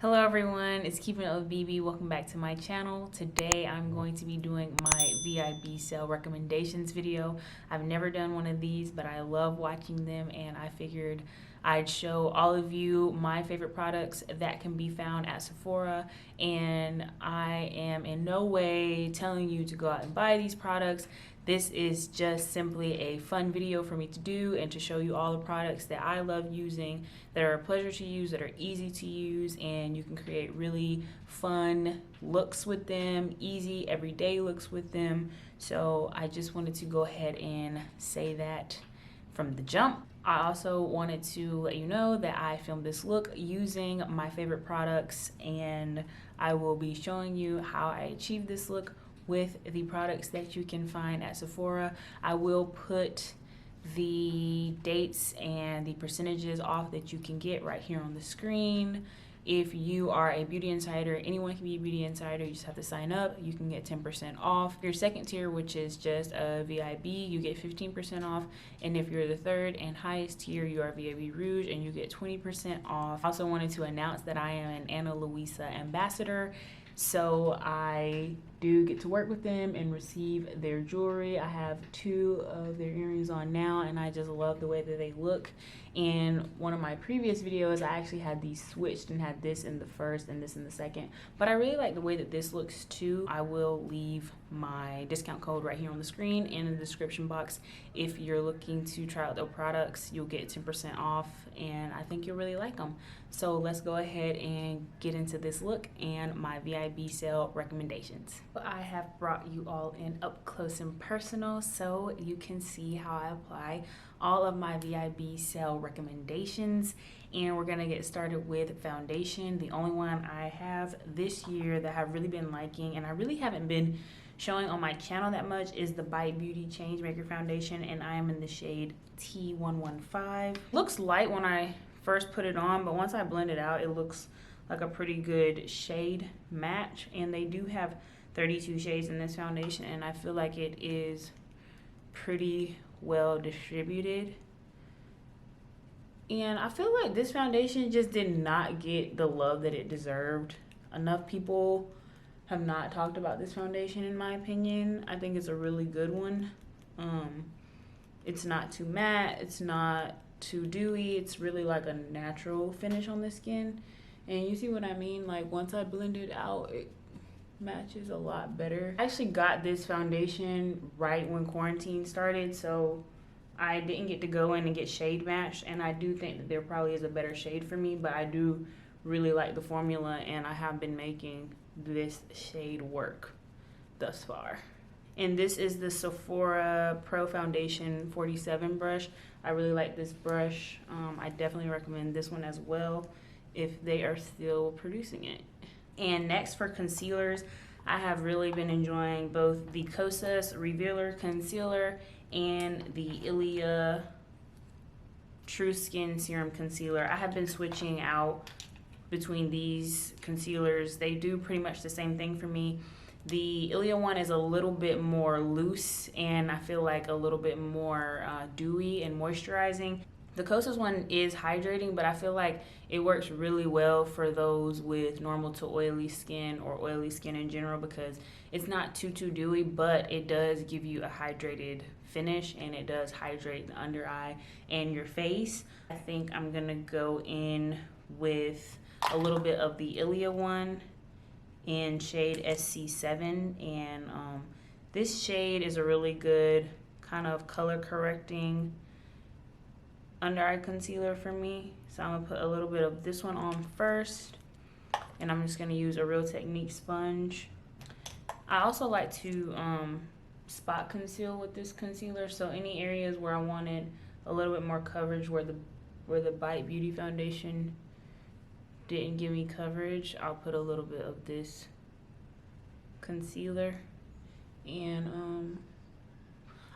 Hello everyone, it's Keeping It with BB. Welcome back to my channel. Today I'm going to be doing my VIB sale recommendations video. I've never done one of these, but I love watching them and I figured I'd show all of you my favorite products that can be found at Sephora. And I am in no way telling you to go out and buy these products. This is just simply a fun video for me to do and to show you all the products that I love using, that are a pleasure to use, that are easy to use, and you can create really fun looks with them, easy everyday looks with them. So I just wanted to go ahead and say that from the jump. I also wanted to let you know that I filmed this look using my favorite products, and I will be showing you how I achieved this look with the products that you can find at Sephora. I will put the dates and the percentages off that you can get right here on the screen. If you are a beauty insider, anyone can be a beauty insider, you just have to sign up. You can get 10% off. Your second tier, which is just a VIB, you get 15% off. And if you're the third and highest tier, you are VIB Rouge and you get 20% off. I also wanted to announce that I am an Ana Luisa ambassador. So I do get to work with them and receive their jewelry. I have 2 of their earrings on now and I just love the way that they look. In one of my previous videos, I actually had these switched and had this in the first and this in the second. But I really like the way that this looks too. I will leave my discount code right here on the screen and in the description box. If you're looking to try out their products, you'll get 10% off and I think you'll really like them. So let's go ahead and get into this look and my VIB sale recommendations. I have brought you all in up close and personal so you can see how I apply all of my VIB sale recommendations. And we're gonna get started with foundation. The only one I have this year that I've really been liking and I really haven't been showing on my channel that much is the Bite Beauty Changemaker foundation, and I am in the shade T115. Looks light when I first put it on, but once I blend it out, it looks like a pretty good shade match. And they do have 32 shades in this foundation, and I feel like it is pretty well distributed. And I feel like this foundation just did not get the love that it deserved. Enough people have not talked about this foundation in my opinion. I think it's a really good one. It's not too matte, it's not too dewy, it's really like a natural finish on the skin. And you see what I mean? Like once I blend it out, it matches a lot better. I actually got this foundation right when quarantine started, so I didn't get to go in and get shade matched, and I do think that there probably is a better shade for me, but I do really like the formula and I have been making this shade work thus far. And this is the Sephora Pro Foundation 47 brush. I really like this brush. I definitely recommend this one as well if they are still producing it. And next for concealers, I have really been enjoying both the Kosas Revealer Concealer and the Ilia True Skin Serum Concealer. I have been switching out between these concealers. They do pretty much the same thing for me. The Ilia one is a little bit more loose and I feel like a little bit more dewy and moisturizing. The Kosas one is hydrating, but I feel like it works really well for those with normal to oily skin or oily skin in general because it's not too dewy, but it does give you a hydrated finish and it does hydrate the under eye and your face. I think I'm gonna go in with a little bit of the Ilia one in shade SC7, and this shade is a really good kind of color correcting under eye concealer for me. So I'm gonna put a little bit of this one on first, and I'm just gonna use a Real Technique sponge. I also like to spot conceal with this concealer, so any areas where I wanted a little bit more coverage, where the Bite Beauty foundation didn't give me coverage, I'll put a little bit of this concealer. And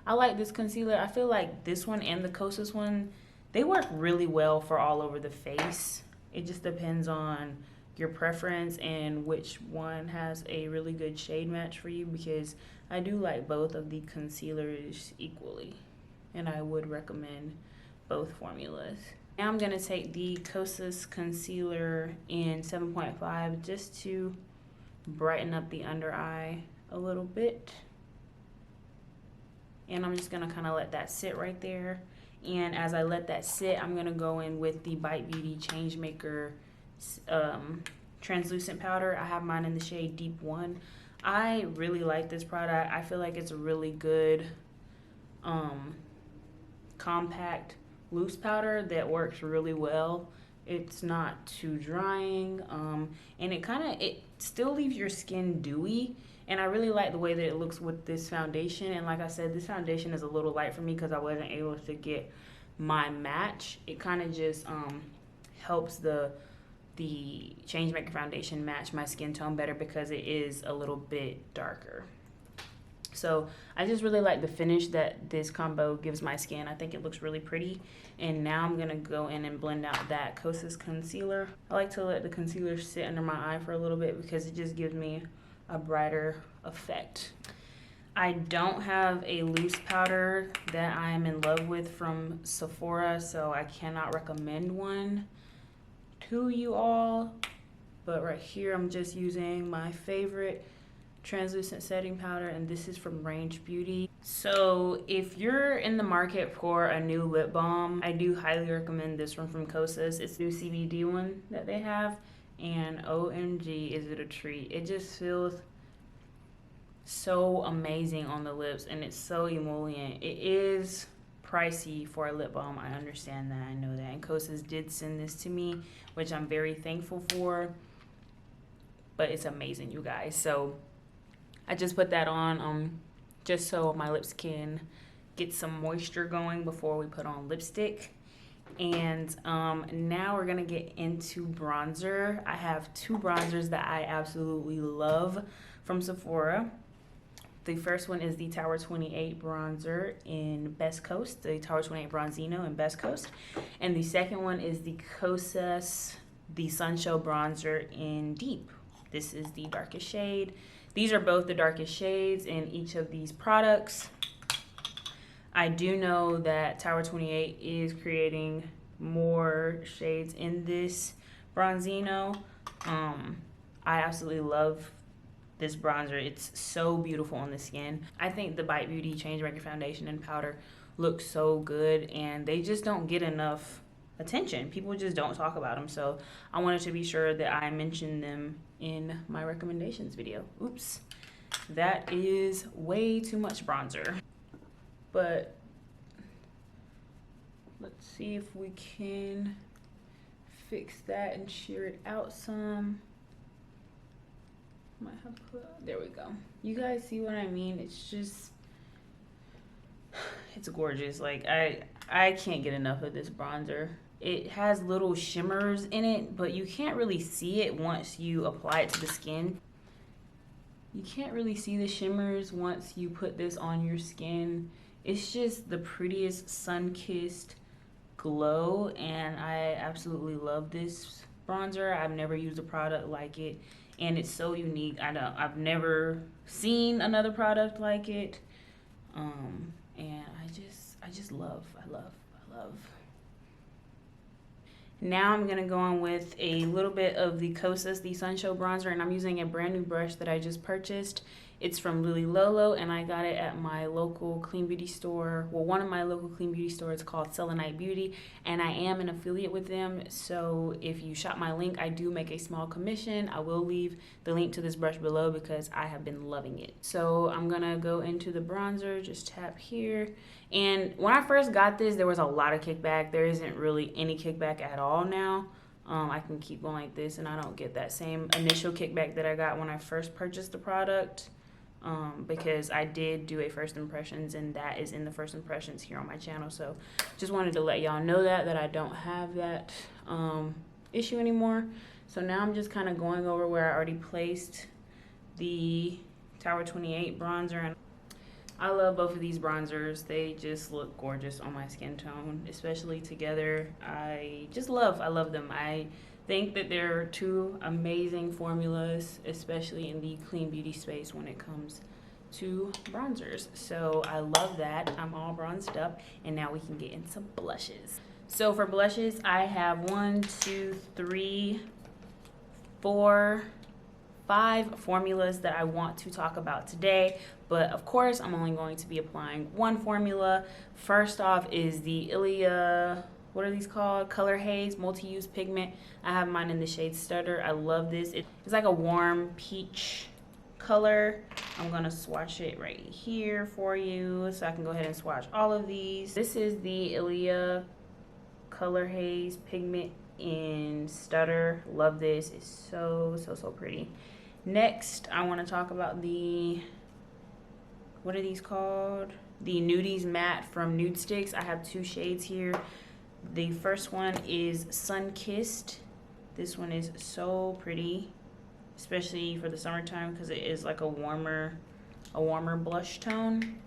I like this concealer. I feel like this one and the Kosas one, they work really well for all over the face. It just depends on your preference and which one has a really good shade match for you, because I do like both of the concealers equally and I would recommend both formulas. Now I'm going to take the Kosas concealer in 7.5 just to brighten up the under eye a little bit. And I'm just going to kind of let that sit right there. And as I let that sit, I'm going to go in with the Bite Beauty Changemaker translucent powder. I have mine in the shade Deep 1. I really like this product. I feel like it's a really good compact loose powder that works really well. It's not too drying, and it still leaves your skin dewy. And I really like the way that it looks with this foundation. And like I said, this foundation is a little light for me because I wasn't able to get my match. It kind of just helps the Changemaker foundation match my skin tone better because it is a little bit darker. So I just really like the finish that this combo gives my skin. I think it looks really pretty. And now I'm gonna go in and blend out that Kosas concealer. I like to let the concealer sit under my eye for a little bit because it just gives me a brighter effect. I don't have a loose powder that I am in love with from Sephora, so I cannot recommend one to you all. But right here, I'm just using my favorite translucent setting powder, and this is from Range Beauty. So if you're in the market for a new lip balm, I do highly recommend this one from Kosas. It's the new CBD one that they have, and OMG, is it a treat. It just feels so amazing on the lips, and it's so emollient. It is pricey for a lip balm. I understand that. I know that. And Kosas did send this to me, which I'm very thankful for. But it's amazing, you guys. So I just put that on just so my lips can get some moisture going before we put on lipstick. And now we're gonna get into bronzer. I have two bronzers that I absolutely love from Sephora. The first one is the Tower 28 bronzer in Best Coast, the Tower 28 Bronzino in Best Coast. And the second one is the Kosas The Sunshow bronzer in Deep. This is the darkest shade. These are both the darkest shades in each of these products. I do know that Tower 28 is creating more shades in this Bronzino. I absolutely love this bronzer. It's so beautiful on the skin. I think the Bite Beauty Changemaker foundation and powder look so good, and they just don't get enough attention. People just don't talk about them, so I wanted to be sure that I mention them in my recommendations video. Oops, that is way too much bronzer. But let's see if we can fix that and sheer it out some. Might have put, there we go. You guys see what I mean? It's just, it's gorgeous. Like I can't get enough of this bronzer. It has little shimmers in it, but you can't really see it once you apply it to the skin. You can't really see the shimmers once you put this on your skin. It's just the prettiest sun-kissed glow, and I absolutely love this bronzer. I've never used a product like it, and it's so unique. I've never seen another product like it, and I just love. Now I'm gonna go on with a little bit of the Kosas The Sunshow bronzer, and I'm using a brand new brush that I just purchased. It's from Lily Lolo, and I got it at my local clean beauty store. Well, one of my local clean beauty stores called Selenite Beauty, and I am an affiliate with them. So if you shop my link, I do make a small commission. I will leave the link to this brush below because I have been loving it. So I'm gonna go into the bronzer, just tap here. And when I first got this, there was a lot of kickback. There isn't really any kickback at all now. I can keep going like this, and I don't get that same initial kickback that I got when I first purchased the product. Because I did do a first impressions, and that is in the first impressions here on my channel. So just wanted to let y'all know that I don't have that issue anymore. So now I'm just kind of going over where I already placed the Tower 28 bronzer, and I love both of these bronzers. They just look gorgeous on my skin tone, especially together. I love them. I think that they're two amazing formulas, especially in the clean beauty space when it comes to bronzers. So I love that. I'm all bronzed up, and now we can get into blushes. So for blushes, I have 4, 5 formulas that I want to talk about today, but of course I'm only going to be applying one formula. First off is the Ilia, what are these called? Color Haze multi-use pigment. I have mine in the shade Stutter. I love this. It's like a warm peach color. I'm gonna swatch it right here for you so I can go ahead and swatch all of these. This is the Ilia Color Haze pigment in Stutter. Love this. It's so pretty. Next, I want to talk about the, what are these called? The Nudies Matte from Nudestix. I have 2 shades here. The first one is Sunkissed. This one is so pretty, especially for the summertime because it is like a warmer blush tone.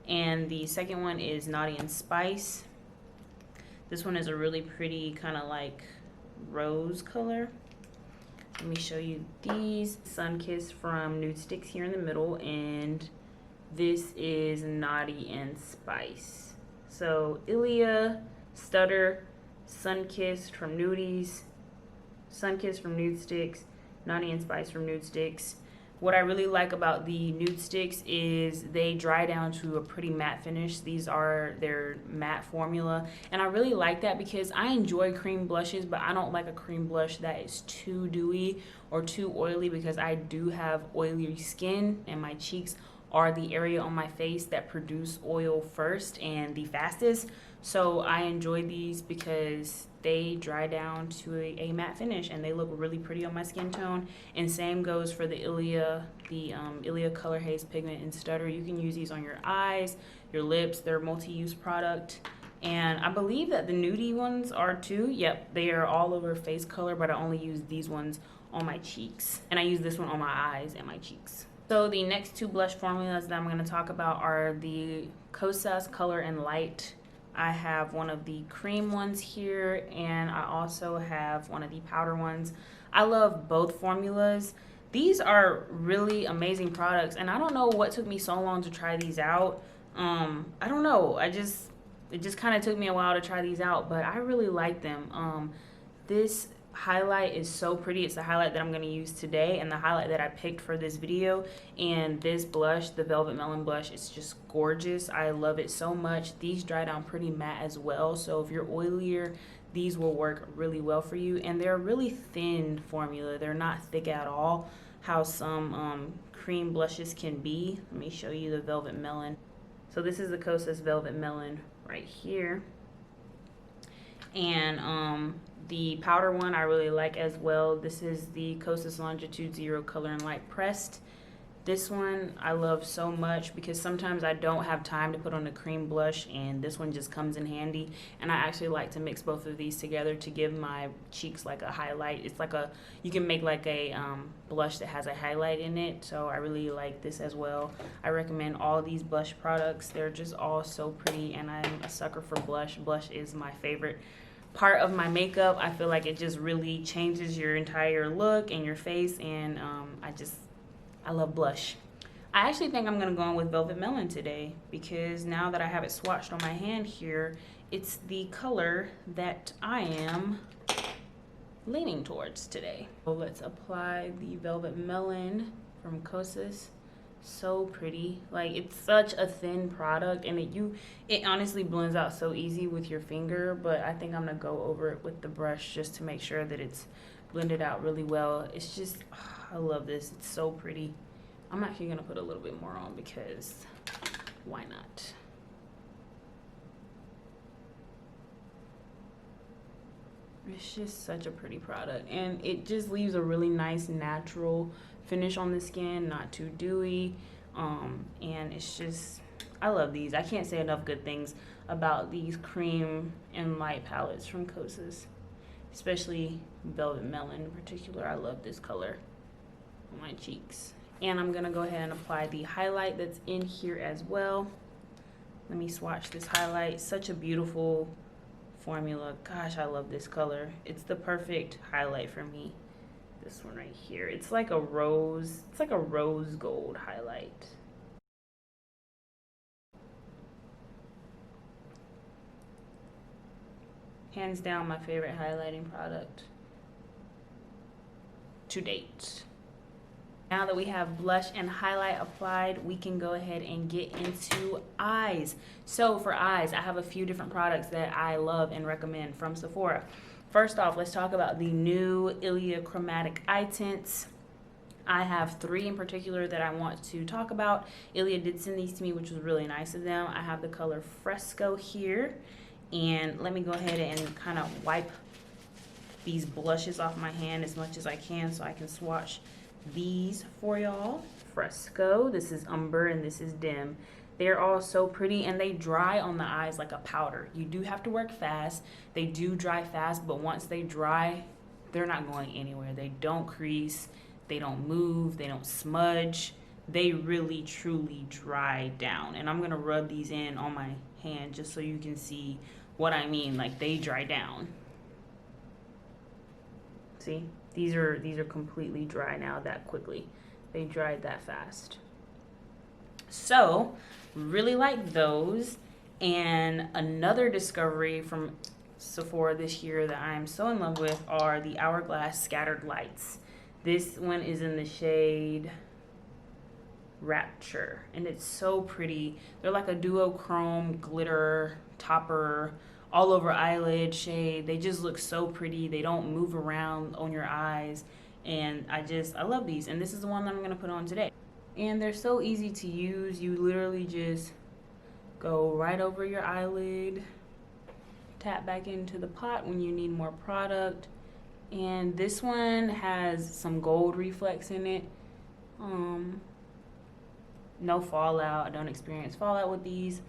And the second one is Naughty and Spice. This one is a really pretty kind of like rose color. Let me show you these. Sunkissed from Nudestix here in the middle, and this is Naughty and Spice. So Ilia, Stutter, Sunkissed from Nudies, Sunkissed from Nudestix, Naughty and Spice from Nudestix. What I really like about the Nudestix is they dry down to a pretty matte finish. These are their matte formula. And I really like that because I enjoy cream blushes, but I don't like a cream blush that is too dewy or too oily because I do have oily skin and my cheeks are the area on my face that produce oil first and the fastest. So I enjoy these because they dry down to a matte finish and they look really pretty on my skin tone. And same goes for the Ilia Color Haze pigment in Stutter. You can use these on your eyes, your lips. They're a multi-use product. And I believe that the nudie ones are too. Yep, they are all over face color, but I only use these ones on my cheeks. And I use this one on my eyes and my cheeks. So the next 2 blush formulas that I'm going to talk about are the Kosas Color and Light. I have one of the cream ones here, and I also have one of the powder ones. I love both formulas. These are really amazing products, and I don't know what took me so long to try these out. I don't know. It just kind of took me a while to try these out, but I really like them. This highlight is so pretty. It's the highlight that I'm going to use today and the highlight that I picked for this video. And this blush, the Velvet Melon blush, it's just gorgeous. I love it so much. These dry down pretty matte as well, so if you're oilier, these will work really well for you. And they're a really thin formula. They're not thick at all, how some cream blushes can be. Let me show you the Velvet Melon. So this is the Kosas Velvet Melon right here. And the powder one I really like as well. This is the Kosas Longitude Zero Color and Light Pressed. This one I love so much because sometimes I don't have time to put on a cream blush, and this one just comes in handy. And I actually like to mix both of these together to give my cheeks like a highlight. It's like you can make like a blush that has a highlight in it. So I really like this as well. I recommend all these blush products. They're just all so pretty, and I'm a sucker for blush. Blush is my favorite part of my makeup. I feel like it just really changes your entire look and your face, and I love blush. I actually think I'm gonna go in with Velvet Melon today because now that I have it swatched on my hand here, it's the color that I am leaning towards today. So let's apply the Velvet Melon from Kosas. So pretty. Like, it's such a thin product, and it honestly blends out so easy with your finger, but I think I'm gonna go over it with the brush just to make sure that it's blended out really well. It's just, I love this. It's so pretty. I'm actually gonna put a little bit more on because why not? It's just such a pretty product, and it just leaves a really nice natural finish on the skin, not too dewy. And it's just, I love these. I can't say enough good things about these cream and light palettes from Kosas, especially Velvet Melon in particular. I love this color on my cheeks. And I'm gonna go ahead and apply the highlight that's in here as well. Let me swatch this highlight. Such a beautiful formula. Gosh, I love this color. It's the perfect highlight for me. This one right here. It's like a rose gold highlight. hands down my favorite highlighting product to date. Now that we have blush and highlight applied, we can go ahead and get into eyes. So for eyes, I have a few different products that I love and recommend from Sephora. First off, let's talk about the new Ilia chromatic eye tints. I have 3 in particular that I want to talk about. Ilia did send these to me, which was really nice of them. I have the color Fresco here. And let me go ahead and kind of wipe these blushes off my hand as much as I can so I can swatch these for y'all. Fresco, this is Umber, and this is Dim. They're all so pretty, and they dry on the eyes like a powder. You do have to work fast. They do dry fast, but once they dry, they're not going anywhere. They don't crease, they don't move, they don't smudge. They really truly dry down. And I'm gonna rub these in on my hand just so you can see what I mean. Like, they dry down. See, these are completely dry now that quickly. They dried that fast. So really like those. And another discovery from Sephora this year that I'm so in love with are the Hourglass scattered lights. This one is in the shade Rapture, and it's so pretty. They're like a duochrome glitter topper all over eyelid shade. They just look so pretty. They don't move around on your eyes, and I love these. And this is the one that I'm gonna put on today. And they're so easy to use. You literally just go right over your eyelid, tap back into the pot when you need more product. And this one has some gold reflex in it. No fallout. I don't experience fallout with these.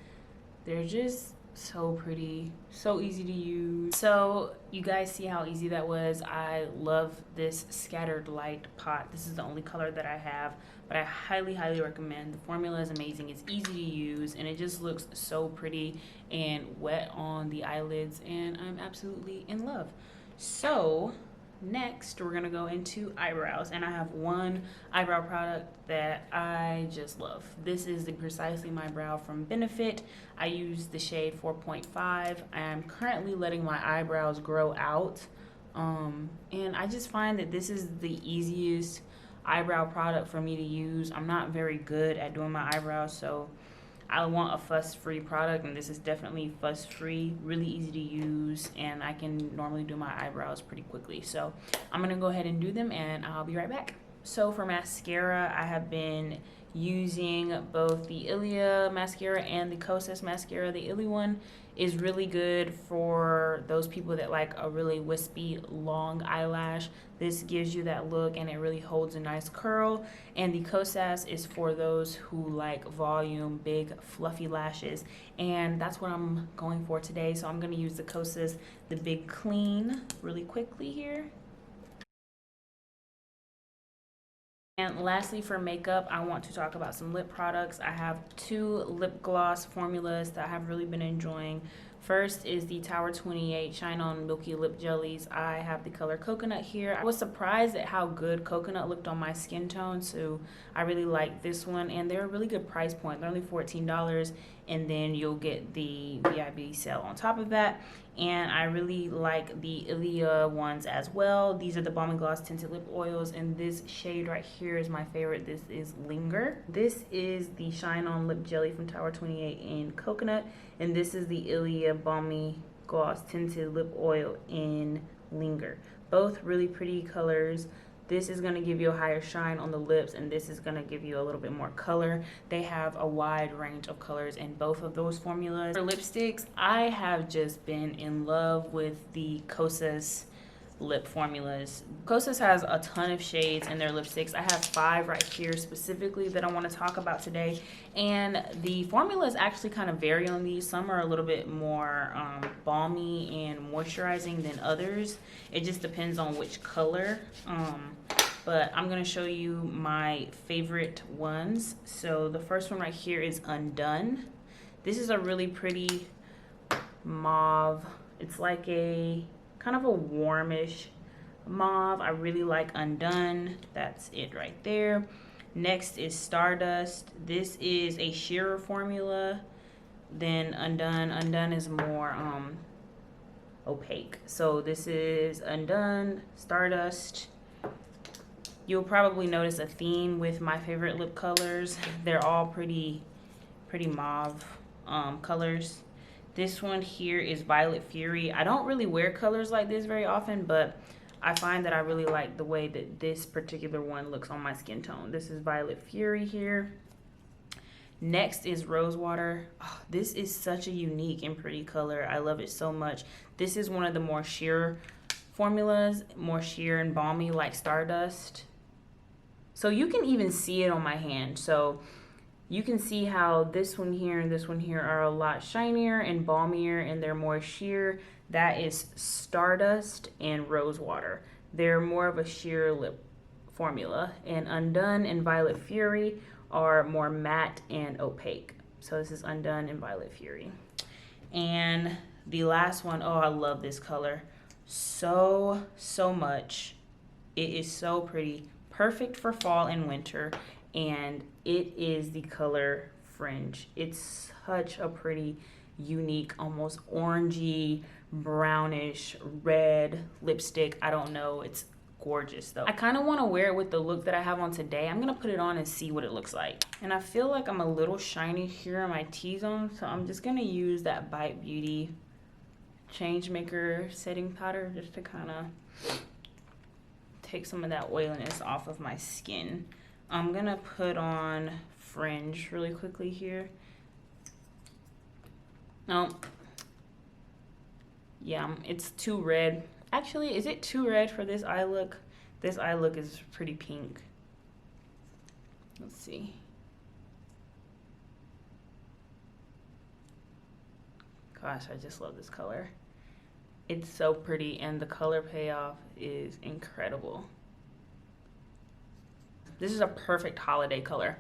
They're just so pretty, so easy to use. So you guys see how easy that was. I love this scattered light pot. This is the only color that I have, but I highly recommend. The formula is amazing. It's easy to use, and it just looks so pretty and wet on the eyelids, and I'm absolutely in love. So next, we're gonna go into eyebrows, and I have one eyebrow product that I just love. This is the Precisely My Brow from Benefit. I use the shade 4.5. I'm currently letting my eyebrows grow out, and I just find that this is the easiest eyebrow product for me to use. I'm not very good at doing my eyebrows, so I want a fuss-free product, and this is definitely fuss-free, really easy to use, and I can normally do my eyebrows pretty quickly. So I'm gonna go ahead and do them, and I'll be right back. So for mascara, I have been using both the Ilia mascara and the Kosas mascara. The Ilia one is really good for those people that like a really wispy long eyelash. This gives you that look, and it really holds a nice curl. And the Kosas is for those who like volume, big fluffy lashes, and that's what I'm going for today. So I'm going to use the Kosas The Big Clean really quickly here. And lastly, for makeup, I want to talk about some lip products. I have 2 lip gloss formulas that I have really been enjoying. First is the Tower 28 Shine On Milky Lip Jellies. I have the color Coconut here. I was surprised at how good Coconut looked on my skin tone, so I really like this one. And they're a really good price point. They're only $14, and then you'll get the VIB sale on top of that. And I really like the Ilia ones as well. These are the Balm & Gloss Tinted Lip Oils, and this shade right here is my favorite. This is Linger. This is the Shine On Lip Jelly from Tower 28 in Coconut, and this is the Ilia Balmy Gloss Tinted Lip Oil in Linger. Both really pretty colors. This is going to give you a higher shine on the lips, and this is going to give you a little bit more color. They have a wide range of colors in both of those formulas. For lipsticks, I have just been in love with the Kosas lip formulas. Kosas has a ton of shades in their lipsticks. I have 5 right here specifically that I want to talk about today, and the formulas actually kind of vary on these. Some are a little bit more balmy and moisturizing than others. It just depends on which color. But I'm going to show you my favorite ones. So the first one right here is Undone. This is a really pretty mauve. It's like a kind of a warmish mauve. I really like Undone. That's it right there. Next is Stardust. This is a sheerer formula than Undone. Undone is more opaque. So this is Undone, Stardust. You'll probably notice a theme with my favorite lip colors. They're all pretty mauve colors. This one here is Violet Fury. I don't really wear colors like this very often, but I find that I really like the way that this particular one looks on my skin tone. This is Violet Fury here. Next is Rosewater. Oh, this is such a unique and pretty color. I love it so much. This is one of the more sheer formulas, more sheer and balmy like Stardust. So you can even see it on my hand. So you can see how this one here and this one here are a lot shinier and balmier, and they're more sheer. That is Stardust and Rosewater. They're more of a sheer lip formula. And Undone and Violet Fury are more matte and opaque. So this is Undone and Violet Fury. And the last one, oh, I love this color so much. It is so pretty, perfect for fall and winter. And it is the color Fringe. It's such a pretty, unique, almost orangey, brownish, red lipstick. I don't know, it's gorgeous though. I kind of want to wear it with the look that I have on today. I'm gonna put it on and see what it looks like. And I feel like I'm a little shiny here on my T-zone, so I'm just gonna use that Bite Beauty Changemaker setting powder just to kind of take some of that oiliness off of my skin. I'm gonna put on Fringe really quickly here. No, yeah, it's too red. Actually, is it too red for this eye look? This eye look is pretty pink. Let's see. Gosh, I just love this color. It's so pretty, and the color payoff is incredible. This is a perfect holiday color.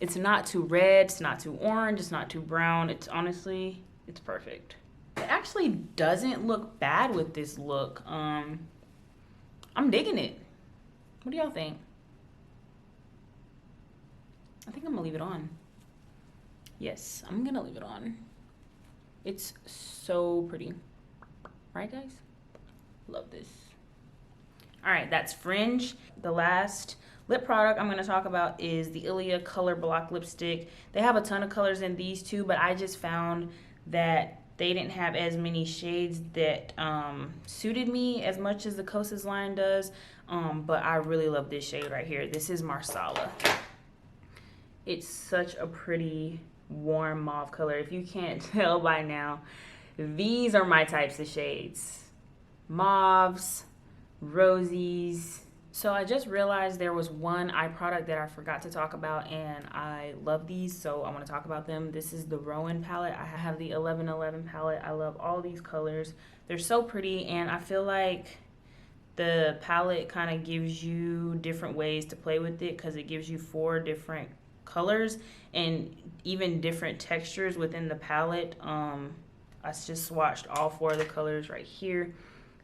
It's not too red, it's not too orange, it's not too brown. It's honestly, it's perfect. It actually doesn't look bad with this look. I'm digging it. What do y'all think? I think I'm gonna leave it on. Yes, I'm gonna leave it on. It's so pretty. Right, guys? Love this. All right, that's Fringe. The last lip product I'm gonna talk about is the Ilia Color Block Lipstick. They have a ton of colors in these too, but I just found that they didn't have as many shades that suited me as much as the Kosas line does. But I really love this shade right here. This is Marsala. It's such a pretty warm mauve color. If you can't tell by now, these are my types of shades. Mauves, rosies. So I just realized there was one eye product that I forgot to talk about, and I love these, so I want to talk about them. This is the Roen palette. I have the 1111 palette. I love all these colors. They're so pretty, and I feel like the palette kind of gives you different ways to play with it because it gives you 4 different colors and even different textures within the palette. I just swatched all 4 of the colors right here.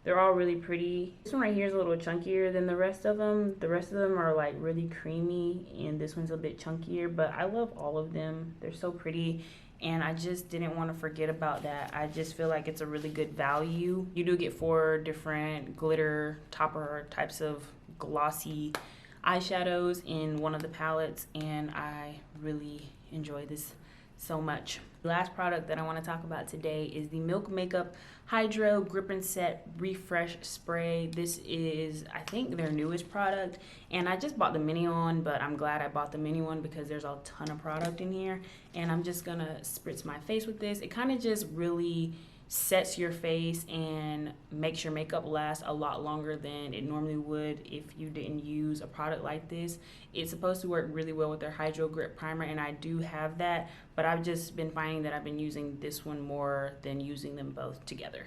They're all really pretty. This one right here is a little chunkier than the rest of them. The rest of them are like really creamy, and this one's a bit chunkier, but I love all of them. They're so pretty, and I just didn't want to forget about that. I just feel like it's a really good value. You do get 4 different glitter topper types of glossy eyeshadows in one of the palettes, and I really enjoy this so much. The last product that I want to talk about today is the Milk Makeup Hydro Grip and Set Refresh Spray. This is, I think, their newest product, and I just bought the mini one, but I'm glad I bought the mini one because there's a ton of product in here, and I'm just gonna spritz my face with this. It kind of just really sets your face and makes your makeup last a lot longer than it normally would if you didn't use a product like this. It's supposed to work really well with their Hydro Grip Primer, and I do have that, but I've just been finding that I've been using this one more than using them both together.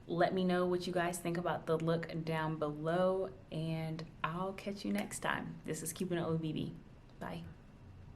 Let me know what you guys think about the look down below, and I'll catch you next time. This is Keeping It with BB. Bye.